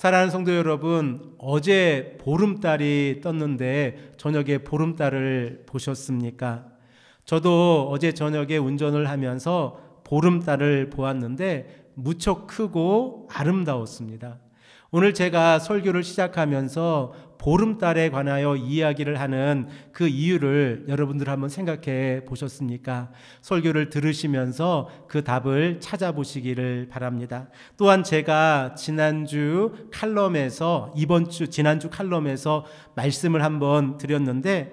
사랑하는 성도 여러분, 어제 보름달이 떴는데 저녁에 보름달을 보셨습니까? 저도 어제 저녁에 운전을 하면서 보름달을 보았는데 무척 크고 아름다웠습니다. 오늘 제가 설교를 시작하면서 보름달에 관하여 이야기를 하는 그 이유를 여러분들 한번 생각해 보셨습니까? 설교를 들으시면서 그 답을 찾아보시기를 바랍니다. 또한 제가 지난주 칼럼에서 말씀을 한번 드렸는데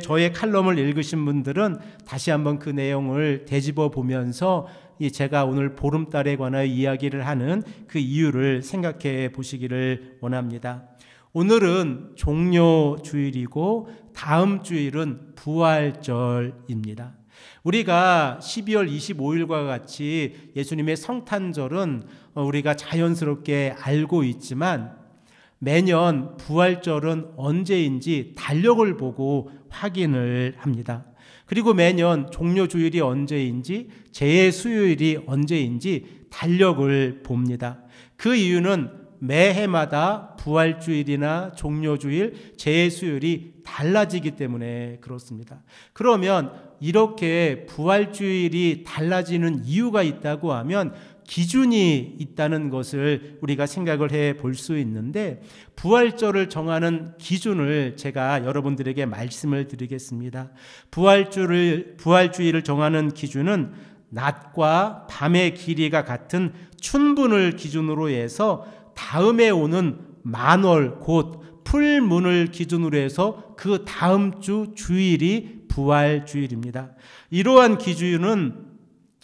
저의 칼럼을 읽으신 분들은 다시 한번 그 내용을 되짚어 보면서 제가 오늘 보름달에 관하여 이야기를 하는 그 이유를 생각해 보시기를 원합니다. 오늘은 종료주일이고 다음 주일은 부활절입니다. 우리가 12월 25일과 같이 예수님의 성탄절은 우리가 자연스럽게 알고 있지만 매년 부활절은 언제인지 달력을 보고 확인을 합니다. 그리고 매년 종료주일이 언제인지 재수요일이 언제인지 달력을 봅니다. 그 이유는 매해마다 부활주일이나 종료주일, 재수요일이 달라지기 때문에 그렇습니다. 그러면 이렇게 부활주일이 달라지는 이유가 있다고 하면 기준이 있다는 것을 우리가 생각을 해 볼 수 있는데 부활절을 정하는 기준을 제가 여러분들에게 말씀을 드리겠습니다. 부활주일을 정하는 기준은 낮과 밤의 길이가 같은 춘분을 기준으로 해서 다음에 오는 만월 곧 풀문을 기준으로 해서 그 다음 주 주일이 부활주일입니다. 이러한 기준은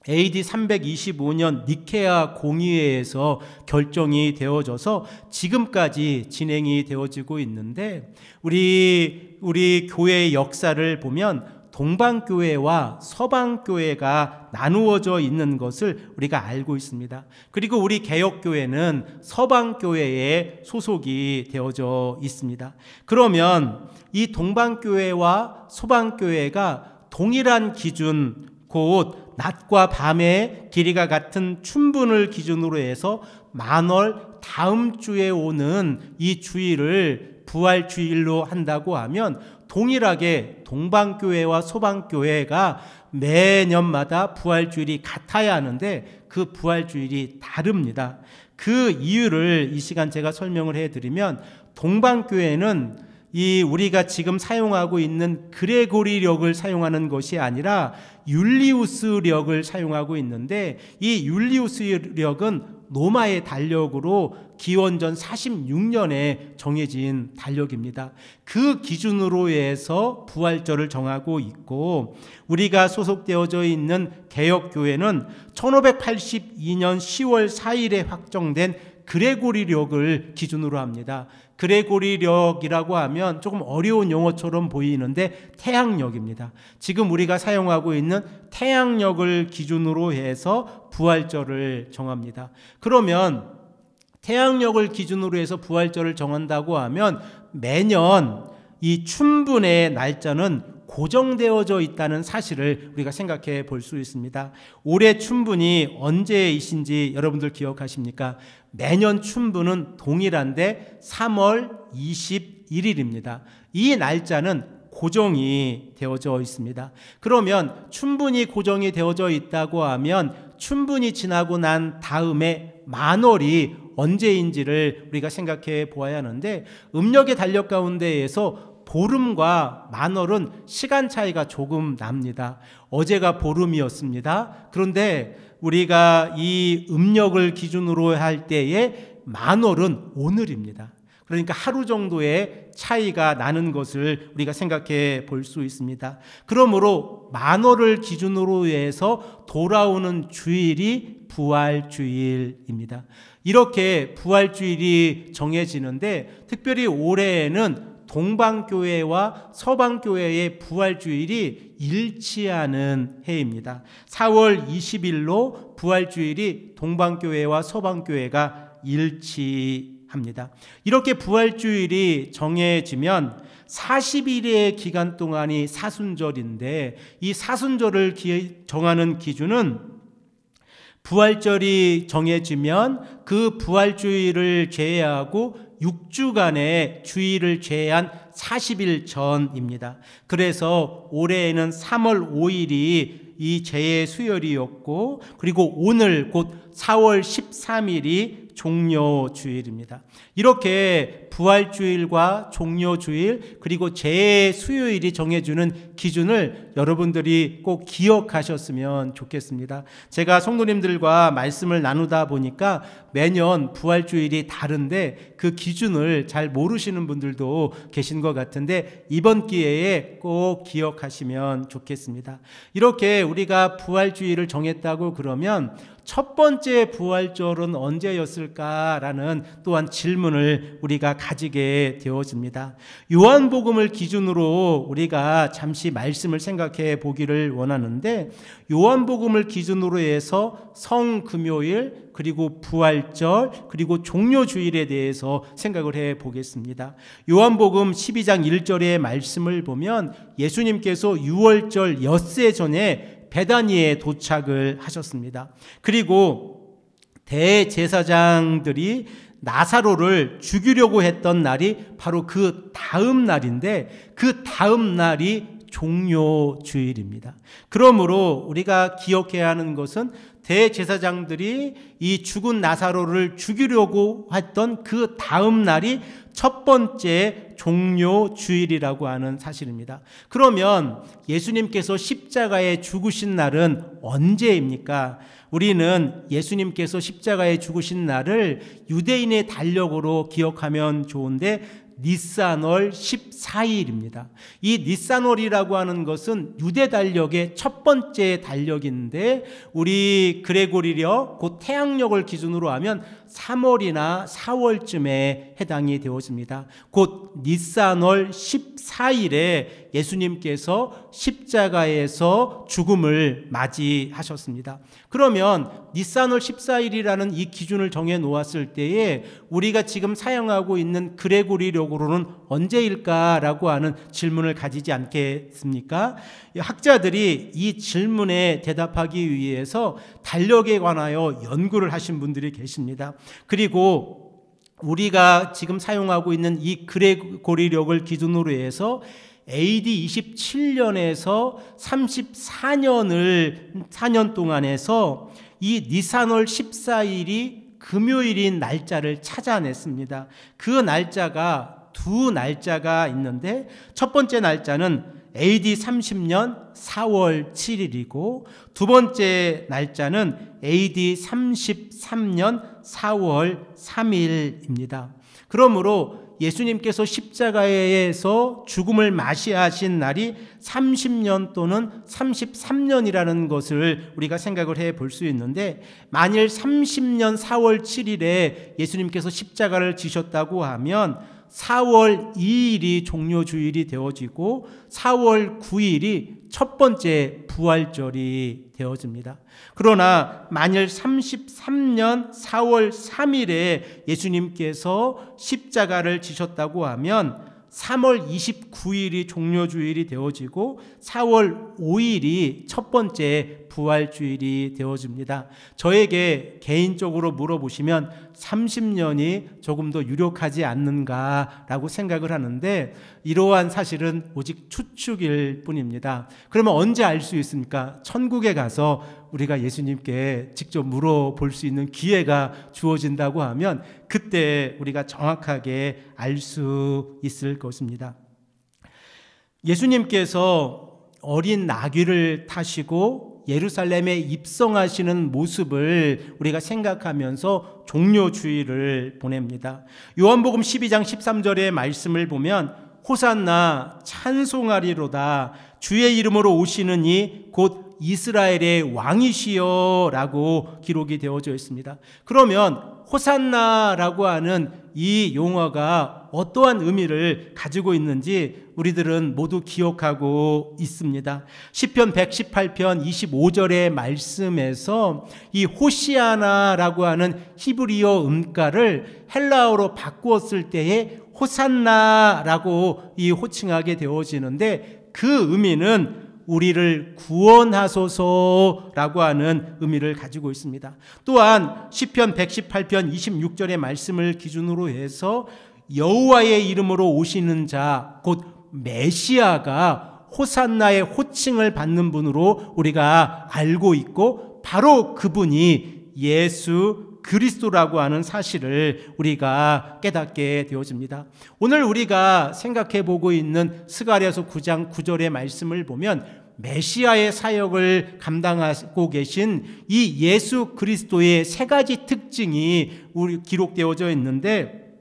AD 325년 니케아 공의회에서 결정이 되어져서 지금까지 진행이 되어지고 있는데 우리 교회의 역사를 보면 동방교회와 서방교회가 나누어져 있는 것을 우리가 알고 있습니다. 그리고 우리 개혁교회는 서방교회에 소속이 되어져 있습니다. 그러면 이 동방교회와 서방교회가 동일한 기준 곧 낮과 밤의 길이가 같은 춘분을 기준으로 해서 만월 다음 주에 오는 이 주일을 부활주일로 한다고 하면 동일하게 동방교회와 서방교회가 매년마다 부활주일이 같아야 하는데 그 부활주일이 다릅니다. 그 이유를 이 시간 제가 설명을 해드리면 동방교회는 우리가 지금 사용하고 있는 그레고리력을 사용하는 것이 아니라 율리우스력을 사용하고 있는데 이 율리우스력은 로마의 달력으로 기원전 46년에 정해진 달력입니다. 그 기준으로 해서 부활절을 정하고 있고 우리가 소속되어져 있는 개혁교회는 1582년 10월 4일에 확정된 그레고리력을 기준으로 합니다. 그레고리력이라고 하면 조금 어려운 용어처럼 보이는데 태양력입니다. 지금 우리가 사용하고 있는 태양력을 기준으로 해서 부활절을 정합니다. 그러면 태양력을 기준으로 해서 부활절을 정한다고 하면 매년 이 춘분의 날짜는 고정되어져 있다는 사실을 우리가 생각해 볼 수 있습니다. 올해 춘분이 언제이신지 여러분들 기억하십니까? 매년 춘분은 동일한데 3월 21일입니다. 이 날짜는 고정이 되어져 있습니다. 그러면 춘분이 고정이 되어져 있다고 하면 춘분이 지나고 난 다음에 만월이 언제인지를 우리가 생각해 보아야 하는데 음력의 달력 가운데에서 보름과 만월은 시간 차이가 조금 납니다. 어제가 보름이었습니다. 그런데 우리가 이 음력을 기준으로 할 때에 만월은 오늘입니다. 그러니까 하루 정도의 차이가 나는 것을 우리가 생각해 볼 수 있습니다. 그러므로 만월을 기준으로 해서 돌아오는 주일이 부활주일입니다. 이렇게 부활주일이 정해지는데 특별히 올해에는 동방교회와 서방교회의 부활주일이 일치하는 해입니다. 4월 20일로 부활주일이 동방교회와 서방교회가 일치합니다. 이렇게 부활주일이 정해지면 40일의 기간 동안이 사순절인데 이 사순절을 정하는 기준은 부활절이 정해지면 그 부활주일을 제외하고 6주간의 주일을 제외한 40일 전입니다. 그래서 올해에는 3월 5일이 이 제의 수요일이었고, 그리고 오늘 곧 4월 13일이 종료주일입니다. 이렇게 부활주일과 종료주일 그리고 제의 수요일이 정해주는 기준을 여러분들이 꼭 기억하셨으면 좋겠습니다. 제가 성도님들과 말씀을 나누다 보니까 매년 부활주일이 다른데 그 기준을 잘 모르시는 분들도 계신 것 같은데 이번 기회에 꼭 기억하시면 좋겠습니다. 이렇게 우리가 부활주일을 정했다고 그러면 첫 번째 부활절은 언제였을까라는 또한 질문을 우리가 가지게 되어집니다. 요한복음을 기준으로 우리가 잠시 말씀을 생각해 보기를 원하는데, 요한복음을 기준으로 해서 성금요일 그리고 부활절 그리고 종료주일에 대해서 생각을 해 보겠습니다. 요한복음 12장 1절의 말씀을 보면 예수님께서 유월절 엿새 전에 베다니에 도착을 하셨습니다. 그리고 대제사장들이 나사로를 죽이려고 했던 날이 바로 그 다음 날인데, 그 다음 날이 종료주일입니다. 그러므로 우리가 기억해야 하는 것은 대제사장들이 이 죽은 나사로를 죽이려고 했던 그 다음 날이 첫 번째 종료주일이라고 하는 사실입니다. 그러면 예수님께서 십자가에 죽으신 날은 언제입니까? 우리는 예수님께서 십자가에 죽으신 날을 유대인의 달력으로 기억하면 좋은데 니산월 14일입니다. 이 니산월이라고 하는 것은 유대 달력의 첫 번째 달력인데, 우리 그레고리력 곧 태양력을 기준으로 하면 3월이나 4월쯤에 해당이 되어집니다. 곧 니산월 14일에 예수님께서 십자가에서 죽음을 맞이하셨습니다. 그러면 니산월 14일이라는 이 기준을 정해 놓았을 때에 우리가 지금 사용하고 있는 그레고리력으로는 언제일까라고 하는 질문을 가지지 않겠습니까? 학자들이 이 질문에 대답하기 위해서 달력에 관하여 연구를 하신 분들이 계십니다. 그리고 우리가 지금 사용하고 있는 이 그레고리력을 기준으로 해서 AD 27년에서 4년 동안에서 이 니산월 14일이 금요일인 날짜를 찾아냈습니다. 그 날짜가 두 날짜가 있는데, 첫 번째 날짜는 AD 30년 4월 7일이고 두 번째 날짜는 AD 33년 4월 3일입니다. 그러므로 예수님께서 십자가에서 죽음을 맞이하신 날이 30년 또는 33년이라는 것을 우리가 생각을 해 볼 수 있는데, 만일 30년 4월 7일에 예수님께서 십자가를 지셨다고 하면 4월 2일이 종료주일이 되어지고 4월 9일이 첫 번째 부활절이 되어집니다. 그러나 만일 33년 4월 3일에 예수님께서 십자가를 지셨다고 하면 3월 29일이 종료주일이 되어지고 4월 5일이 첫 번째 부활주일이 되어집니다. 저에게 개인적으로 물어보시면 30년이 조금 더 유력하지 않는가라고 생각을 하는데, 이러한 사실은 오직 추측일 뿐입니다. 그러면 언제 알 수 있습니까? 천국에 가서 우리가 예수님께 직접 물어볼 수 있는 기회가 주어진다고 하면 그때 우리가 정확하게 알 수 있을 것입니다. 예수님께서 어린 나귀를 타시고 예루살렘에 입성하시는 모습을 우리가 생각하면서 종료주일을 보냅니다. 요한복음 12장 13절의 말씀을 보면 호산나 찬송하리로다, 주의 이름으로 오시는 이 곧 이스라엘의 왕이시여 라고 기록이 되어져 있습니다. 그러면 호산나라고 하는 이 용어가 어떠한 의미를 가지고 있는지 우리들은 모두 기억하고 있습니다. 시편 118편 25절의 말씀에서 이 호시아나라고 하는 히브리어 음가를 헬라어로 바꾸었을 때에 호산나라고 이 호칭하게 되어지는데, 그 의미는 우리를 구원하소서라고 하는 의미를 가지고 있습니다. 또한 시편 118편 26절의 말씀을 기준으로 해서 여호와의 이름으로 오시는 자, 곧 메시아가 호산나의 호칭을 받는 분으로 우리가 알고 있고, 바로 그분이 예수 그리스도라고 하는 사실을 우리가 깨닫게 되어집니다. 오늘 우리가 생각해 보고 있는 스가랴서 9장 9절의 말씀을 보면 메시아의 사역을 감당하고 계신 이 예수 그리스도의 세 가지 특징이 기록되어져 있는데,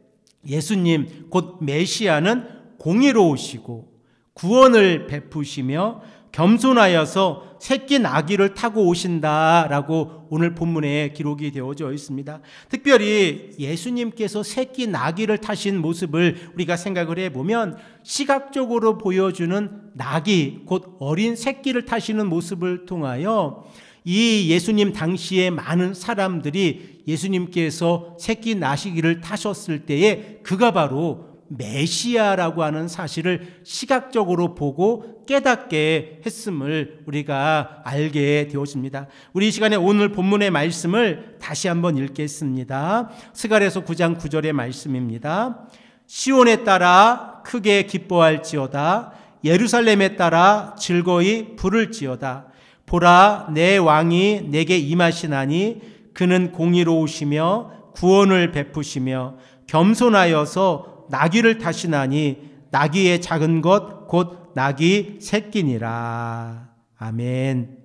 예수님 곧 메시아는 공의로우시고 구원을 베푸시며 겸손하여서 새끼 나귀를 타고 오신다라고 오늘 본문에 기록이 되어져 있습니다. 특별히 예수님께서 새끼 나귀를 타신 모습을 우리가 생각을 해보면 시각적으로 보여주는 나귀, 곧 어린 새끼를 타시는 모습을 통하여 이 예수님 당시에 많은 사람들이 예수님께서 새끼 나귀를 타셨을 때에 그가 바로 메시아라고 하는 사실을 시각적으로 보고 깨닫게 했음을 우리가 알게 되어집니다. 우리 이 시간에 오늘 본문의 말씀을 다시 한번 읽겠습니다. 스가랴서 9장 9절의 말씀입니다. 시온에 따라 크게 기뻐할지어다. 예루살렘에 따라 즐거이 부를지어다. 보라, 내 왕이 내게 임하시나니 그는 공의로우시며 구원을 베푸시며 겸손하여서 나귀를 타시나니 나귀의 작은 것 곧 나귀 새끼니라. 아멘.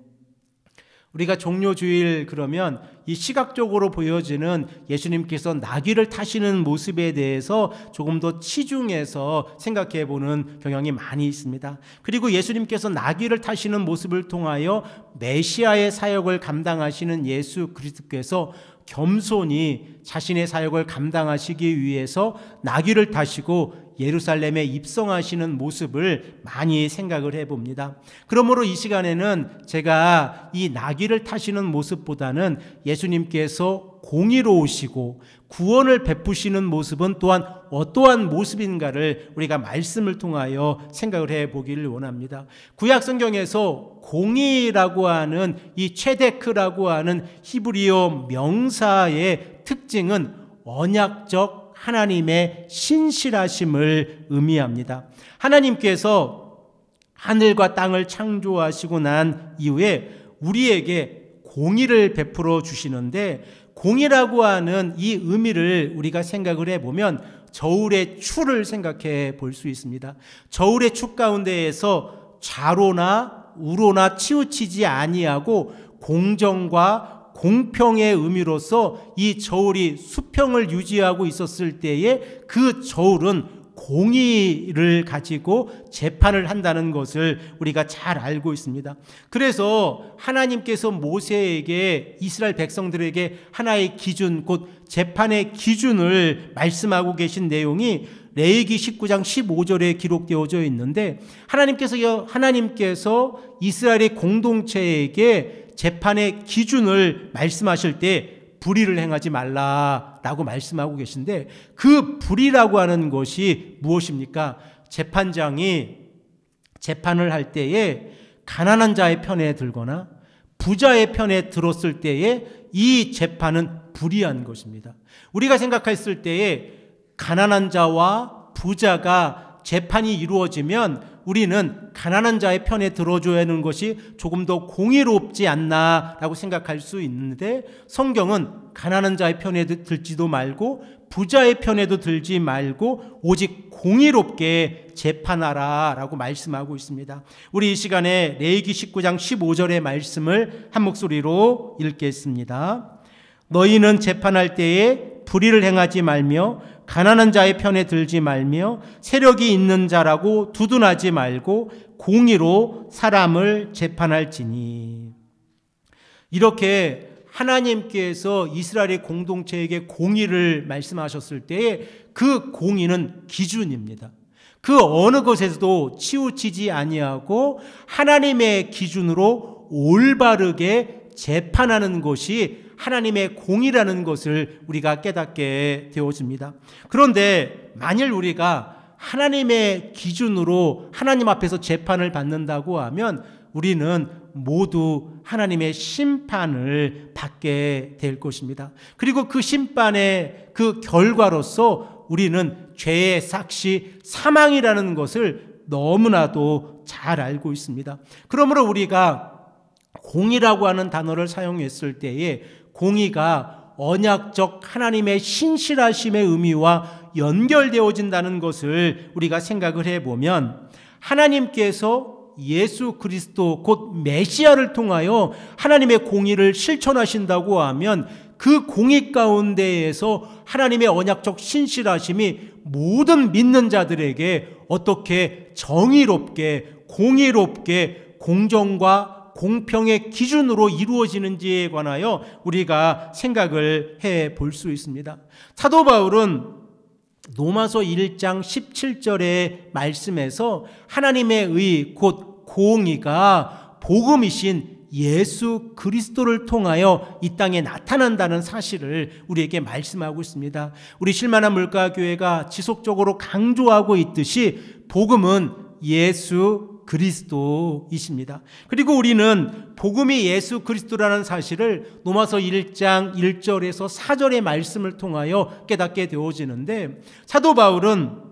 우리가 종료주일 그러면 이 시각적으로 보여지는 예수님께서 나귀를 타시는 모습에 대해서 조금 더 치중해서 생각해 보는 경향이 많이 있습니다. 그리고 예수님께서 나귀를 타시는 모습을 통하여 메시아의 사역을 감당하시는 예수 그리스도께서 겸손히 자신의 사역을 감당하시기 위해서 나귀를 타시고 예루살렘에 입성하시는 모습을 많이 생각을 해봅니다. 그러므로 이 시간에는 제가 이 나귀를 타시는 모습보다는 예수님께서 공의로우시고 구원을 베푸시는 모습은 또한 어떠한 모습인가를 우리가 말씀을 통하여 생각을 해보기를 원합니다. 구약 성경에서 공의라고 하는 이 체데크라고 하는 히브리어 명사의 특징은 언약적 하나님의 신실하심을 의미합니다. 하나님께서 하늘과 땅을 창조하시고 난 이후에 우리에게 공의를 베풀어 주시는데, 공의라고 하는 이 의미를 우리가 생각을 해보면 저울의 추를 생각해 볼 수 있습니다. 저울의 추 가운데에서 좌로나 우로나 치우치지 아니하고 공정과 공평의 의미로서 이 저울이 수평을 유지하고 있었을 때에 그 저울은 공의를 가지고 재판을 한다는 것을 우리가 잘 알고 있습니다. 그래서 하나님께서 모세에게, 이스라엘 백성들에게 하나의 기준, 곧 재판의 기준을 말씀하고 계신 내용이 레위기 19장 15절에 기록되어져 있는데, 하나님께서 이스라엘의 공동체에게 재판의 기준을 말씀하실 때 불의를 행하지 말라라고 말씀하고 계신데, 그 불의라고 하는 것이 무엇입니까? 재판장이 재판을 할 때에 가난한 자의 편에 들거나 부자의 편에 들었을 때에 이 재판은 불의한 것입니다. 우리가 생각했을 때에 가난한 자와 부자가 재판이 이루어지면 우리는 가난한 자의 편에 들어줘야 하는 것이 조금 더 공의롭지 않나라고 생각할 수 있는데, 성경은 가난한 자의 편에 들지도 말고 부자의 편에도 들지 말고 오직 공의롭게 재판하라라고 말씀하고 있습니다. 우리 이 시간에 레위기 19장 15절의 말씀을 한 목소리로 읽겠습니다. 너희는 재판할 때에 불의를 행하지 말며 가난한 자의 편에 들지 말며 세력이 있는 자라고 두둔하지 말고 공의로 사람을 재판할지니. 이렇게 하나님께서 이스라엘의 공동체에게 공의를 말씀하셨을 때에 그 공의는 기준입니다. 그 어느 것에서도 치우치지 아니하고 하나님의 기준으로 올바르게 재판하는 것이 하나님의 공의라는 것을 우리가 깨닫게 되어집니다. 그런데 만일 우리가 하나님의 기준으로 하나님 앞에서 재판을 받는다고 하면 우리는 모두 하나님의 심판을 받게 될 것입니다. 그리고 그 심판의 그 결과로서 우리는 죄의 삭시 사망이라는 것을 너무나도 잘 알고 있습니다. 그러므로 우리가 공의라고 하는 단어를 사용했을 때에 공의가 언약적 하나님의 신실하심의 의미와 연결되어진다는 것을 우리가 생각을 해보면, 하나님께서 예수 그리스도 곧 메시아를 통하여 하나님의 공의를 실천하신다고 하면 그 공의 가운데에서 하나님의 언약적 신실하심이 모든 믿는 자들에게 어떻게 정의롭게 공의롭게 공정과 공평의 기준으로 이루어지는지에 관하여 우리가 생각을 해 볼 수 있습니다. 사도 바울은 로마서 1장 17절의 말씀에서 하나님의 의 곧 공의가 복음이신 예수 그리스도를 통하여 이 땅에 나타난다는 사실을 우리에게 말씀하고 있습니다. 우리 실만한 물가교회가 지속적으로 강조하고 있듯이 복음은 예수 그리스도이십니다. 그리고 우리는 복음이 예수 그리스도라는 사실을 로마서 1장 1절에서 4절의 말씀을 통하여 깨닫게 되어지는데, 사도 바울은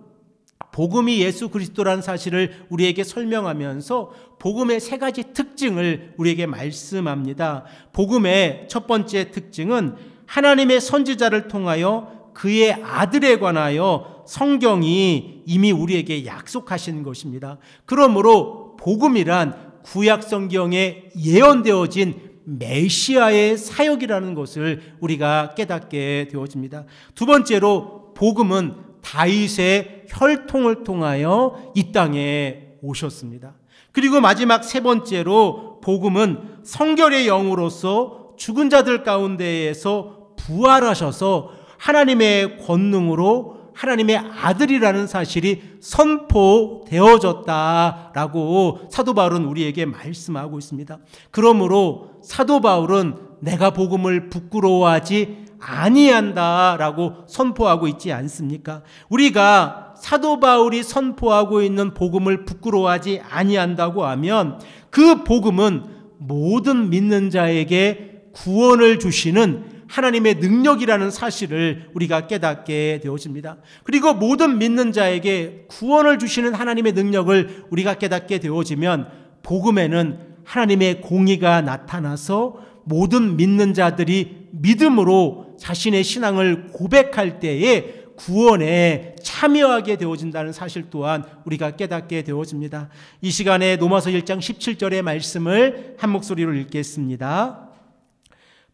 복음이 예수 그리스도라는 사실을 우리에게 설명하면서 복음의 세 가지 특징을 우리에게 말씀합니다. 복음의 첫 번째 특징은 하나님의 선지자를 통하여 그의 아들에 관하여 성경이 이미 우리에게 약속하신 것입니다. 그러므로 복음이란 구약 성경에 예언되어진 메시아의 사역이라는 것을 우리가 깨닫게 되어집니다. 두 번째로 복음은 다윗의 혈통을 통하여 이 땅에 오셨습니다. 그리고 마지막 세 번째로 복음은 성결의 영으로서 죽은 자들 가운데에서 부활하셔서 하나님의 권능으로 하나님의 아들이라는 사실이 선포되어졌다라고 사도 바울은 우리에게 말씀하고 있습니다. 그러므로 사도 바울은 내가 복음을 부끄러워하지 아니한다라고 선포하고 있지 않습니까? 우리가 사도 바울이 선포하고 있는 복음을 부끄러워하지 아니한다고 하면 그 복음은 모든 믿는 자에게 구원을 주시는 하나님의 능력이라는 사실을 우리가 깨닫게 되어집니다. 그리고 모든 믿는 자에게 구원을 주시는 하나님의 능력을 우리가 깨닫게 되어지면 복음에는 하나님의 공의가 나타나서 모든 믿는 자들이 믿음으로 자신의 신앙을 고백할 때에 구원에 참여하게 되어진다는 사실 또한 우리가 깨닫게 되어집니다. 이 시간에 로마서 1장 17절의 말씀을 한 목소리로 읽겠습니다.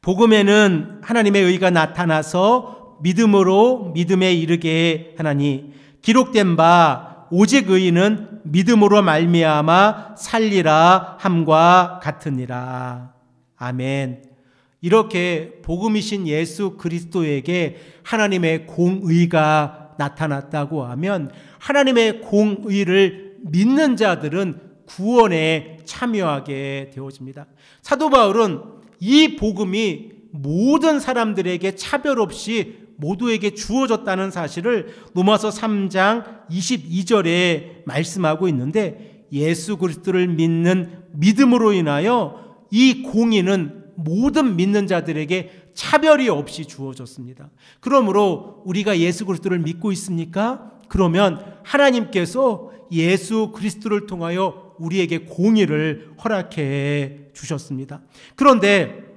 복음에는 하나님의 의가 나타나서 믿음으로 믿음에 이르게 하나니 기록된 바 오직 의인은 믿음으로 말미암아 살리라 함과 같으니라. 아멘. 이렇게 복음이신 예수 그리스도에게 하나님의 공의가 나타났다고 하면 하나님의 공의를 믿는 자들은 구원에 참여하게 되어집니다. 사도 바울은 이 복음이 모든 사람들에게 차별 없이 모두에게 주어졌다는 사실을 로마서 3장 22절에 말씀하고 있는데, 예수 그리스도를 믿는 믿음으로 인하여 이 공의는 모든 믿는 자들에게 차별이 없이 주어졌습니다. 그러므로 우리가 예수 그리스도를 믿고 있습니까? 그러면 하나님께서 예수 그리스도를 통하여 우리에게 공의를 허락해 주셨습니다. 그런데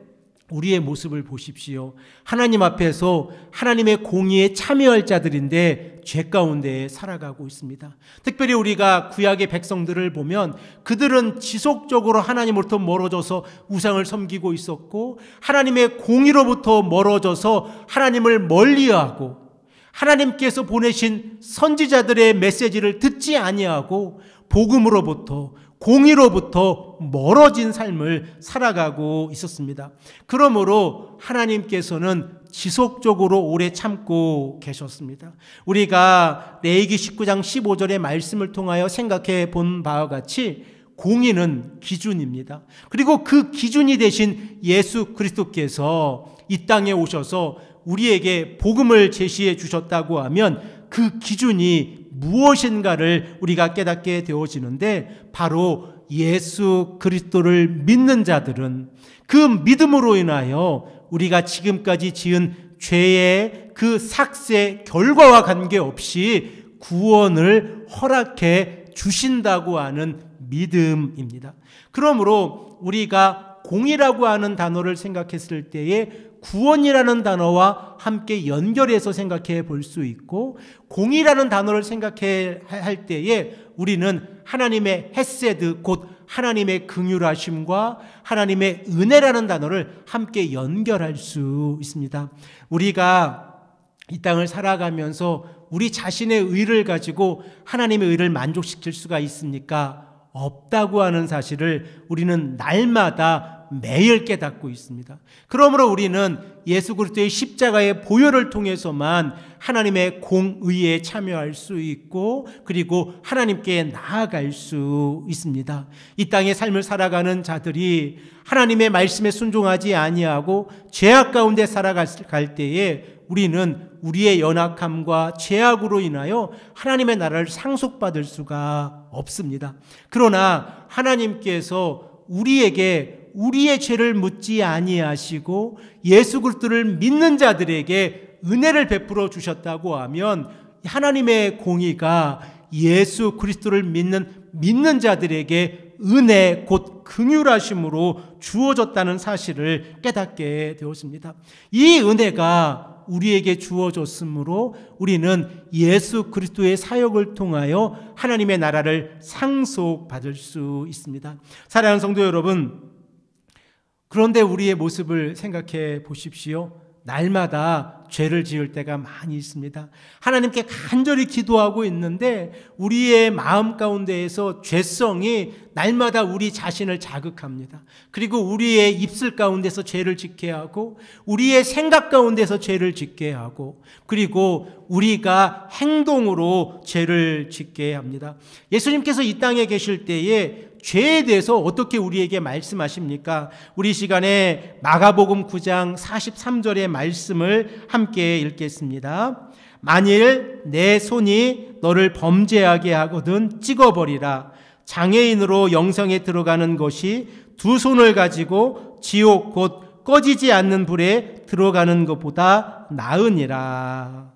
우리의 모습을 보십시오. 하나님 앞에서 하나님의 공의에 참여할 자들인데 죄 가운데 살아가고 있습니다. 특별히 우리가 구약의 백성들을 보면 그들은 지속적으로 하나님으로부터 멀어져서 우상을 섬기고 있었고, 하나님의 공의로부터 멀어져서 하나님을 멀리하고, 하나님께서 보내신 선지자들의 메시지를 듣지 아니하고 복음으로부터 공의로부터 멀어진 삶을 살아가고 있었습니다. 그러므로 하나님께서는 지속적으로 오래 참고 계셨습니다. 우리가 레위기 19장 15절의 말씀을 통하여 생각해 본 바와 같이 공의는 기준입니다. 그리고 그 기준이 되신 예수 그리스도께서 이 땅에 오셔서 우리에게 복음을 제시해 주셨다고 하면 그 기준이 무엇인가를 우리가 깨닫게 되어지는데, 바로 예수 그리스도를 믿는 자들은 그 믿음으로 인하여 우리가 지금까지 지은 죄의 그 삭제 결과와 관계없이 구원을 허락해 주신다고 하는 믿음입니다. 그러므로 우리가 공이라고 하는 단어를 생각했을 때에 구원이라는 단어와 함께 연결해서 생각해 볼 수 있고, 공이라는 단어를 생각해 할 때에 우리는 하나님의 헤세드, 곧 하나님의 긍휼하심과 하나님의 은혜라는 단어를 함께 연결할 수 있습니다. 우리가 이 땅을 살아가면서 우리 자신의 의를 가지고 하나님의 의를 만족시킬 수가 있습니까? 없다고 하는 사실을 우리는 날마다 매일 깨닫고 있습니다. 그러므로 우리는 예수 그리스도의 십자가의 보혈을 통해서만 하나님의 공의에 참여할 수 있고, 그리고 하나님께 나아갈 수 있습니다. 이 땅의 삶을 살아가는 자들이 하나님의 말씀에 순종하지 아니하고 죄악 가운데 살아갈 때에 우리는 우리의 연약함과 죄악으로 인하여 하나님의 나라를 상속받을 수가 없습니다. 그러나 하나님께서 우리에게 우리의 죄를 묻지 아니하시고 예수 그리스도를 믿는 자들에게 은혜를 베풀어 주셨다고 하면, 하나님의 공의가 예수 그리스도를 믿는 자들에게 은혜 곧 긍휼하심으로 주어졌다는 사실을 깨닫게 되었습니다. 이 은혜가 우리에게 주어졌으므로 우리는 예수 그리스도의 사역을 통하여 하나님의 나라를 상속받을 수 있습니다. 사랑하는 성도 여러분, 그런데 우리의 모습을 생각해 보십시오. 날마다 죄를 지을 때가 많이 있습니다. 하나님께 간절히 기도하고 있는데 우리의 마음 가운데에서 죄성이 날마다 우리 자신을 자극합니다. 그리고 우리의 입술 가운데서 죄를 짓게 하고, 우리의 생각 가운데서 죄를 짓게 하고, 그리고 우리가 행동으로 죄를 짓게 합니다. 예수님께서 이 땅에 계실 때에 죄에 대해서 어떻게 우리에게 말씀하십니까? 우리 시간에 마가복음 9장 43절의 말씀을 함께 읽겠습니다. 만일 내 손이 너를 범죄하게 하거든 찍어버리라. 장애인으로 영생에 들어가는 것이 두 손을 가지고 지옥 곧 꺼지지 않는 불에 들어가는 것보다 나으니라.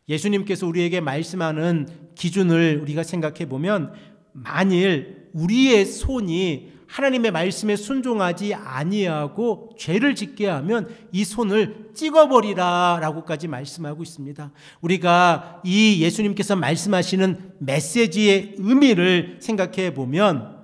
예수님께서 우리에게 말씀하는 기준을 우리가 생각해 보면, 만일 우리의 손이 하나님의 말씀에 순종하지 아니하고 죄를 짓게 하면 이 손을 찍어버리라 라고까지 말씀하고 있습니다. 우리가 이 예수님께서 말씀하시는 메시지의 의미를 생각해 보면,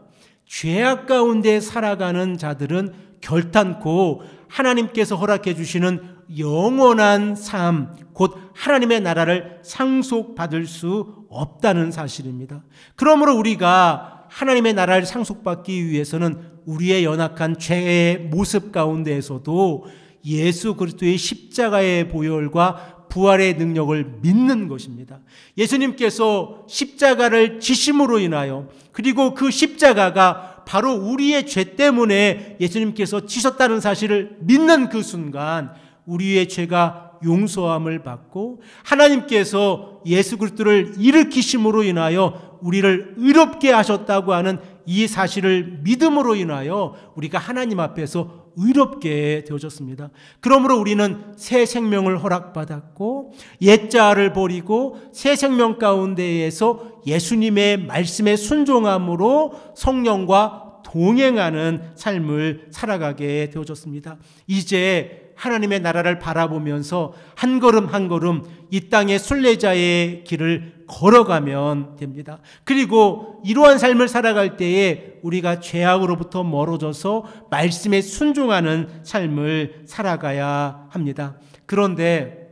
죄악 가운데 살아가는 자들은 결단코 하나님께서 허락해 주시는 영원한 삶, 곧 하나님의 나라를 상속받을 수 없다는 사실입니다. 그러므로 우리가 하나님의 나라를 상속받기 위해서는 우리의 연약한 죄의 모습 가운데에서도 예수 그리스도의 십자가의 보혈과 부활의 능력을 믿는 것입니다. 예수님께서 십자가를 지심으로 인하여, 그리고 그 십자가가 바로 우리의 죄 때문에 예수님께서 지셨다는 사실을 믿는 그 순간 우리의 죄가 용서함을 받고, 하나님께서 예수 그리스도를 일으키심으로 인하여 우리를 의롭게 하셨다고 하는 이 사실을 믿음으로 인하여 우리가 하나님 앞에서 의롭게 되어졌습니다. 그러므로 우리는 새 생명을 허락받았고, 옛자를 버리고 새 생명 가운데에서 예수님의 말씀에 순종함으로 성령과 동행하는 삶을 살아가게 되어졌습니다. 이제 하나님의 나라를 바라보면서 한 걸음 한 걸음 이 땅의 순례자의 길을 걸어가면 됩니다. 그리고 이러한 삶을 살아갈 때에 우리가 죄악으로부터 멀어져서 말씀에 순종하는 삶을 살아가야 합니다. 그런데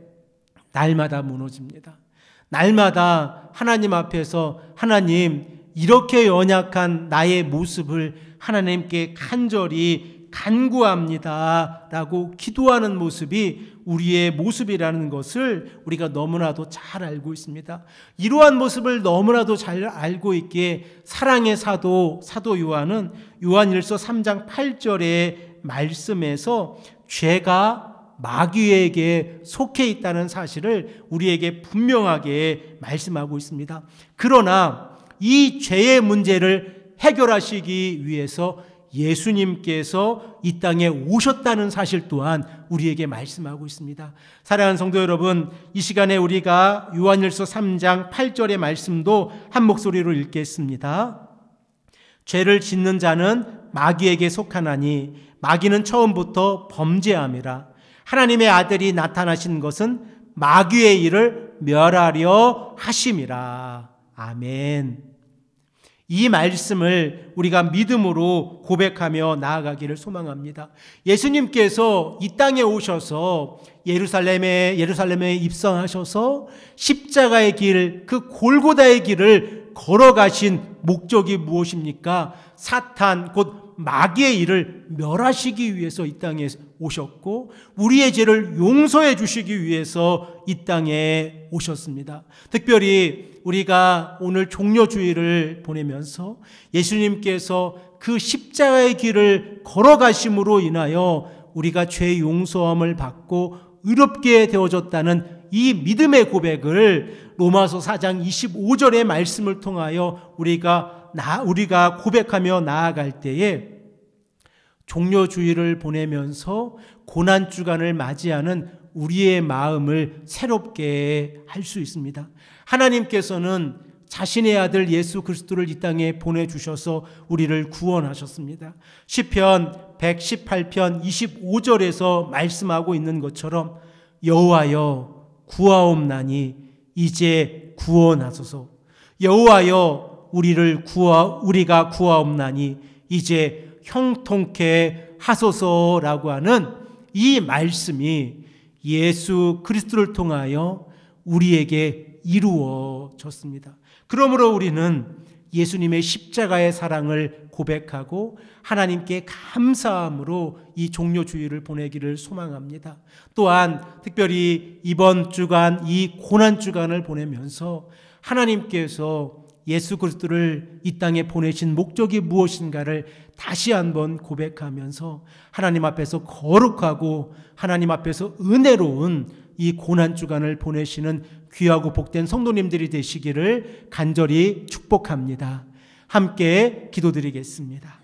날마다 무너집니다. 날마다 하나님 앞에서, 하나님, 이렇게 연약한 나의 모습을 하나님께 간절히 간구합니다 라고 기도하는 모습이 우리의 모습이라는 것을 우리가 너무나도 잘 알고 있습니다. 이러한 모습을 너무나도 잘 알고 있기에 사랑의 사도 요한은 요한일서 3장 8절의 말씀에서 죄가 마귀에게 속해 있다는 사실을 우리에게 분명하게 말씀하고 있습니다. 그러나 이 죄의 문제를 해결하시기 위해서 예수님께서 이 땅에 오셨다는 사실 또한 우리에게 말씀하고 있습니다. 사랑하는 성도 여러분, 이 시간에 우리가 요한일서 3장 8절의 말씀도 한 목소리로 읽겠습니다. 죄를 짓는 자는 마귀에게 속하나니 마귀는 처음부터 범죄함이라. 하나님의 아들이 나타나신 것은 마귀의 일을 멸하려 하심이라. 아멘. 이 말씀을 우리가 믿음으로 고백하며 나아가기를 소망합니다. 예수님께서 이 땅에 오셔서 예루살렘에 입성하셔서 십자가의 길, 그 골고다의 길을 걸어가신 목적이 무엇입니까? 사탄 곧 마귀의 일을 멸하시기 위해서 이 땅에 오셨고 우리의 죄를 용서해 주시기 위해서 이 땅에 오셨습니다. 특별히 우리가 오늘 종려주일을 보내면서 예수님께서 그 십자가의 길을 걸어가심으로 인하여 우리가 죄 용서함을 받고 의롭게 되어졌다는 이 믿음의 고백을 로마서 4장 25절의 말씀을 통하여 우리가 고백하며 나아갈 때에 종려주일을 보내면서 고난주간을 맞이하는 우리의 마음을 새롭게 할 수 있습니다. 하나님께서는 자신의 아들 예수 그리스도를 이 땅에 보내주셔서 우리를 구원하셨습니다. 시편 118편 25절에서 말씀하고 있는 것처럼 여호와여 구하옵나니 이제 구원하소서. 여호와여 우리가 구하옵나니 이제 형통케 하소서라고 하는 이 말씀이 예수 그리스도를 통하여 우리에게 이루어졌습니다. 그러므로 우리는 예수님의 십자가의 사랑을 고백하고 하나님께 감사함으로 이 종려주일을 보내기를 소망합니다. 또한 특별히 이번 주간 이 고난주간을 보내면서 하나님께서 예수 그리스도를 이 땅에 보내신 목적이 무엇인가를 다시 한번 고백하면서 하나님 앞에서 거룩하고 하나님 앞에서 은혜로운 이 고난주간을 보내시는 귀하고 복된 성도님들이 되시기를 간절히 축복합니다. 함께 기도드리겠습니다.